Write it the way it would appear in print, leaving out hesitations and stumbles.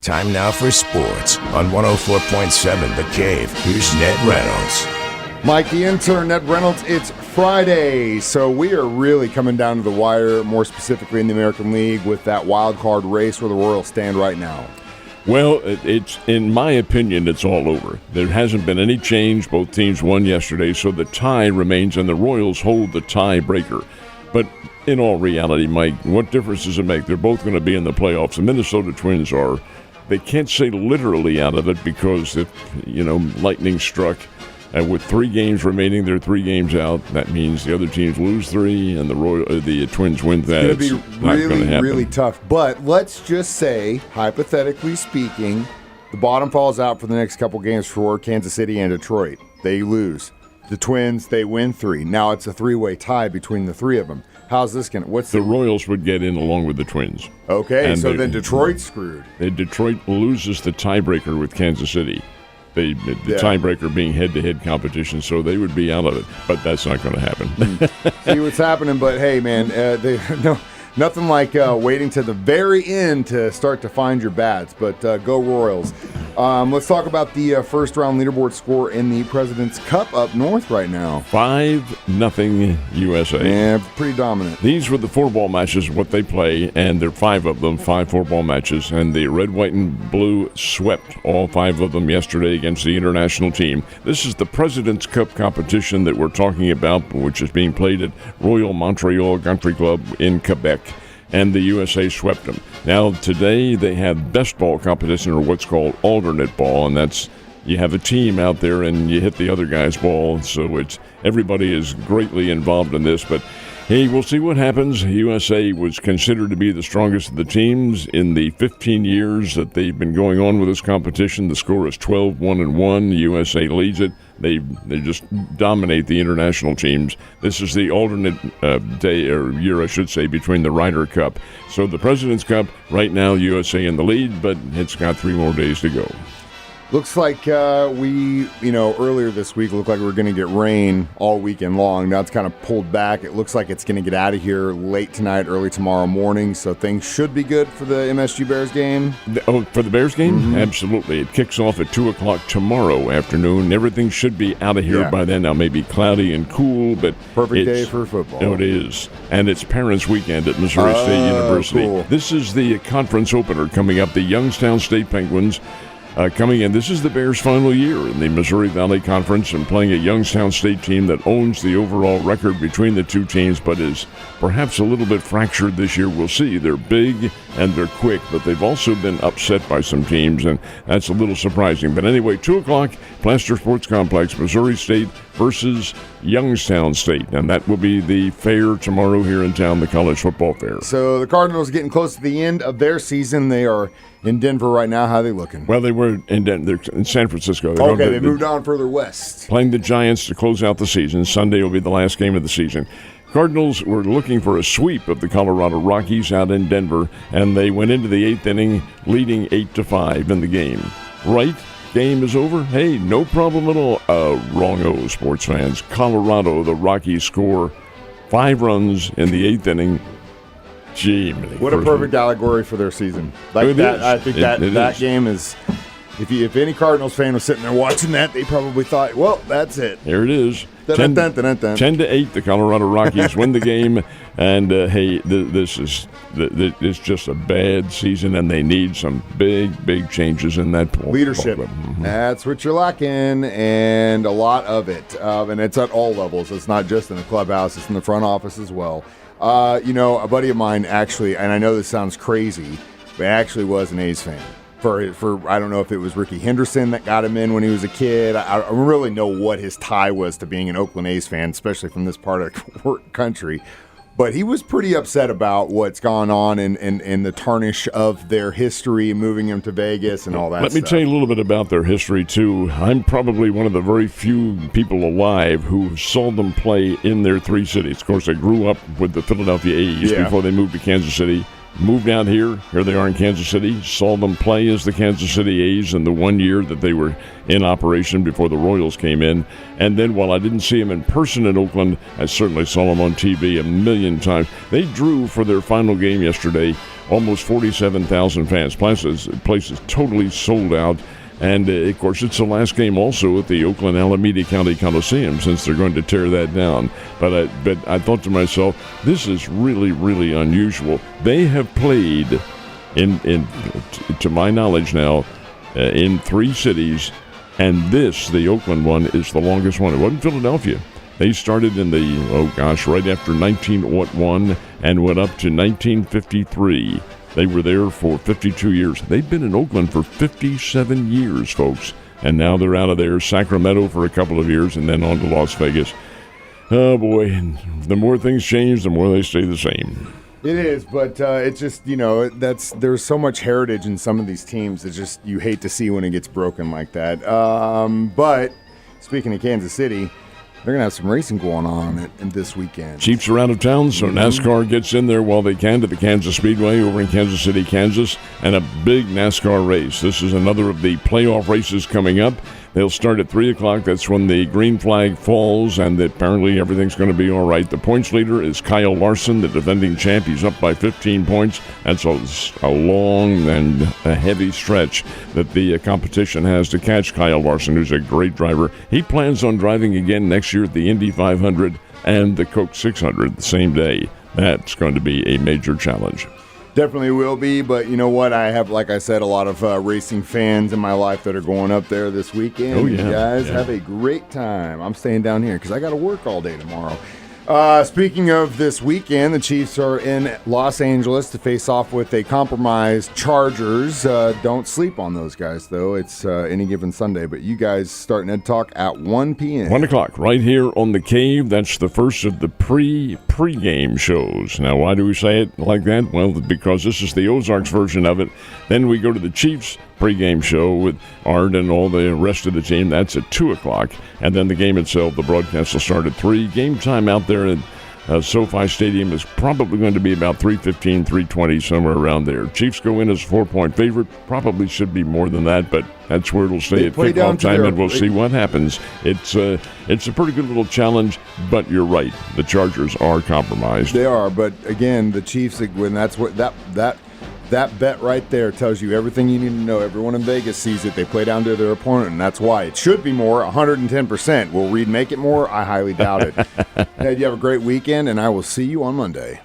Time now for sports on 104.7 The Cave. Here's Ned Reynolds. Mike the intern, Ned Reynolds. It's Friday, so we are really coming down to the wire, more specifically in the American League, with that wild card race where the Royals stand right now. Well, it's in my opinion, it's all over. There hasn't been any change. Both teams won yesterday, so the tie remains, and the Royals hold the tiebreaker. But in all reality, Mike, what difference does it make? They're both going to be in the playoffs. The Minnesota Twins are. They can't say literally out of it because if, lightning struck with 3 games remaining, they're 3 games out. That means the other teams lose 3 and the Twins win that. It's going to be really tough. But let's just say, hypothetically speaking, the bottom falls out for the next couple games for Kansas City and Detroit. They lose. The Twins, they win 3. Now it's a 3-way tie between the 3 of them. How's this going to... The Royals would get in along with the Twins. Okay, so then Detroit's screwed. Detroit loses the tiebreaker with Kansas City. The tiebreaker being head-to-head competition, so they would be out of it. But that's not going to happen. See what's happening, but hey, man, nothing like waiting to the very end to start to find your bats. But go Royals. Let's talk about the first-round leaderboard score in the President's Cup up north right now. 5-0 USA. Yeah, pretty dominant. These were the 4-ball matches, what they play, and there are 5 of them, 5 4-ball matches. And the red, white, and blue swept all 5 of them yesterday against the international team. This is the President's Cup competition that we're talking about, which is being played at Royal Montreal Country Club in Quebec. And the USA swept them. Now, today they have best ball competition, or what's called alternate ball, and that's you have a team out there and you hit the other guy's ball, so everybody is greatly involved in this. But hey, we'll see what happens. USA was considered to be the strongest of the teams in the 15 years that they've been going on with this competition. The score is 12-1-1. USA leads it. They just dominate the international teams. This is the alternate day or year, I should say, between the Ryder Cup. So the President's Cup, right now, USA in the lead, but it's got 3 more days to go. Looks like earlier this week, it looked like we were going to get rain all weekend long. Now it's kind of pulled back. It looks like it's going to get out of here late tonight, early tomorrow morning. So things should be good for the MSG Bears game. For the Bears game? Mm-hmm. Absolutely. It kicks off at 2 o'clock tomorrow afternoon. Everything should be out of here by then. Now, maybe cloudy and cool, but perfect day for football. No, it is. And it's Parents' Weekend at Missouri State University. Cool. This is the conference opener coming up. The Youngstown State Penguins coming in. This is the Bears' final year in the Missouri Valley Conference and playing a Youngstown State team that owns the overall record between the two teams, but is perhaps a little bit fractured this year. We'll see. They're big and they're quick, but they've also been upset by some teams, and that's a little surprising. But anyway, 2 o'clock, Plaster Sports Complex, Missouri State versus Youngstown State, and that will be the fair tomorrow here in town, the college football fair. So the Cardinals are getting close to the end of their season. They are in Denver right now. How are they looking? Well, they were in Denver. They're in San Francisco. They moved on further west. Playing the Giants to close out the season. Sunday will be the last game of the season. Cardinals were looking for a sweep of the Colorado Rockies out in Denver, and they went into the 8th inning leading 8-5 in the game. Right? Game is over? Hey, no problem at all. Wrong-o, sports fans. Colorado, the Rockies score 5 runs in the 8th inning. Gee, what a perfect allegory for their season. Like that, I think that game is. If any Cardinals fan was sitting there watching that, they probably thought, "Well, that's it." There it is. 10-8, the Colorado Rockies win the game, and hey, this is just a bad season, and they need some big changes in that leadership. Mm-hmm. That's what you're lacking, and a lot of it, and it's at all levels. It's not just in the clubhouse; it's in the front office as well. A buddy of mine actually, and I know this sounds crazy, but actually was an A's fan. For I don't know if it was Ricky Henderson that got him in when he was a kid. I don't really know what his tie was to being an Oakland A's fan, especially from this part of the country. But he was pretty upset about what's gone on and the tarnish of their history, moving him to Vegas and all that stuff. Let me tell you a little bit about their history, too. I'm probably one of the very few people alive who saw them play in their 3 cities. Of course, I grew up with the Philadelphia A's before they moved to Kansas City. Moved out here they are in Kansas City, saw them play as the Kansas City A's in the 1 year that they were in operation before the Royals came in. And then while I didn't see them in person in Oakland, I certainly saw them on TV a million times. They drew for their final game yesterday almost 47,000 fans. Place is totally sold out. And, of course, it's the last game also at the Oakland Alameda County Coliseum since they're going to tear that down. But I thought to myself, this is really, really unusual. They have played, to my knowledge now, in 3 cities, and the Oakland one, is the longest one. It wasn't Philadelphia. They started in right after 1901 and went up to 1953. They were there for 52 years. They've been in Oakland for 57 years, folks. And now they're out of there. Sacramento for a couple of years and then on to Las Vegas. Oh, boy. The more things change, the more they stay the same. It is, but it's just, there's so much heritage in some of these teams that just you hate to see when it gets broken like that. But speaking of Kansas City, they're going to have some racing going on this weekend. Chiefs are out of town, so NASCAR gets in there while they can to the Kansas Speedway over in Kansas City, Kansas, and a big NASCAR race. This is another of the playoff races coming up. They'll start at 3 o'clock. That's when the green flag falls, and apparently everything's going to be all right. The points leader is Kyle Larson, the defending champ. He's up by 15 points. That's a long and a heavy stretch that the competition has to catch Kyle Larson, who's a great driver. He plans on driving again next year at the Indy 500 and the Coke 600 the same day. That's going to be a major challenge. Definitely will be, but you know what? I have, like I said, a lot of racing fans in my life that are going up there this weekend. Oh, yeah. You guys have a great time. I'm staying down here because I got to work all day tomorrow. Speaking of this weekend, the Chiefs are in Los Angeles to face off with a compromised Chargers. Don't sleep on those guys, though. It's any given Sunday, but you guys starting to talk at 1 p.m. 1 o'clock, right here on The Cave. That's the first of the pre-game shows. Now, why do we say it like that? Well, because this is the Ozarks version of it. Then we go to the Chiefs pregame show with Art and all the rest of the team. That's at 2 o'clock. And then the game itself, the broadcast will start at 3. Game time out there at SoFi Stadium is probably going to be about 3:15, 3:20, somewhere around there. Chiefs go in as a 4-point favorite. Probably should be more than that, but that's where it'll stay at kickoff time, and we'll see what happens. It's a pretty good little challenge, but you're right. The Chargers are compromised. They are, but again, the Chiefs, when that's what that bet right there tells you everything you need to know. Everyone in Vegas sees it. They play down to their opponent, and that's why. It should be more, 110%. Will Reed make it more? I highly doubt it. Ned, you have a great weekend, and I will see you on Monday.